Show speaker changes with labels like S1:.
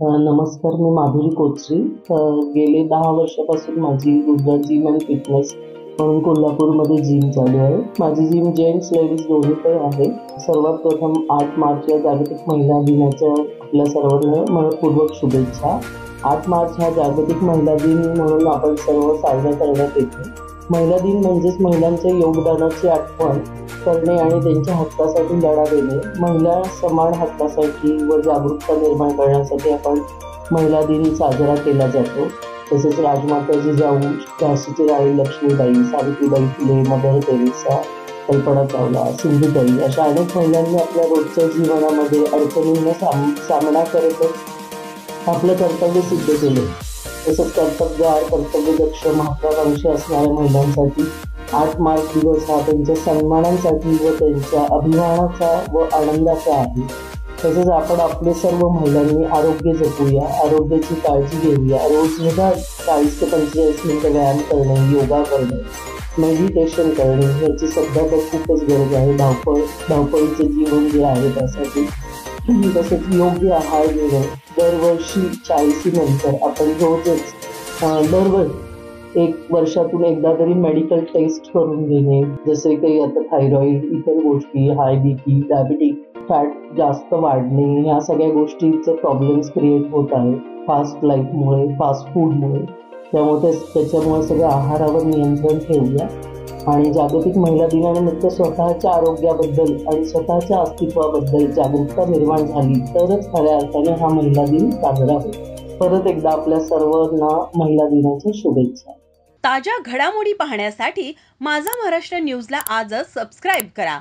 S1: नमस्कार, मी माधुरी कोचरी. गेले 10 वर्षापासून माझी गुजरात जिम अँड फिटनेस म्हणून कोल्हापूरमध्ये जिम चालू आहे. माझी जिम जेंट्स लेडीज दोन्ही पण आहे. सर्वात प्रथम 8 मार्च या जागतिक महिला दिनाच्या आपल्या सर्वांना मनःपूर्वक शुभेच्छा. 8 मार्च हा जागतिक महिला दिन म्हणून आपण सर्व साजरा करण्यात येतो. महिला दिन म्हणजेच महिलांच्या योगदानाची आठवण करणे आणि त्यांच्या हक्कासाठी लढा देणे. महिला समान हक्कासाठी व जागरूकता निर्माण करण्यासाठी आपण महिला दिन साजरा केला जातो. तसेच राजमाता जिजाऊ, झाशीची राणी लक्ष्मीबाई, सावित्रीबाई फुले, मदर तेरेसा, कल्पना चावला, सिंधुताई अशा अनेक महिलांनी आपल्या रोजच्या जीवनामध्ये अडचणींना सामना करतच आपलं कर्तव्य सिद्ध केले. तसंच कर्तव्यगार, कर्तव्यदक्ष, महत्वाकांक्षी असणाऱ्या महिलांसाठी 8 मार्च दिवस हा त्यांच्या सन्मानासाठी व त्यांच्या अभिमानाचा व आनंदाचा आहे. तसेच आपण आपले सर्व महिलांनी आरोग्य जपूया, आरोग्याची काळजी घेऊया. रोज निदान 40 ते 45 मिनिटं व्यायाम करणे, योगा करणे, मेडिटेशन करणे याची सध्या तर खूपच गरज आहे. धावपळीचं जीवन जे आहे त्यासाठी. तसेच योग्य आहार घेणे. दरवर्षी 40 नंतर आपण रोजच 1 वर्षातून एकदा तरी मेडिकल टेस्ट करून घेणे. जसे काही आता थायरॉइड, इतर गोष्टी, हाय बीपी, डायबिटिक, फॅट जास्त वाढणे, या सगळ्या गोष्टींचे प्रॉब्लेम्स क्रिएट होत आहे फास्ट लाईफमुळे, फास्ट फूडमुळे. त्याच्यामुळे सगळं आहारावर नियंत्रण ठेवूया. आणि जागतिक महिला दिनानिमित्त स्वतःच्या आरोग्याबद्दल आणि स्वतःच्या अस्तित्वाबद्दल जागरूकता निर्माण झाली तरच खऱ्या अर्थाने हा महिला दिन साजरा होईल. परत एकदा आपल्या सर्वांना महिला दिनाच्या शुभेच्छा.
S2: ताज्या घडामोडी पाहण्यासाठी माझा महाराष्ट्र न्यूजला आजच सबस्क्राईब करा.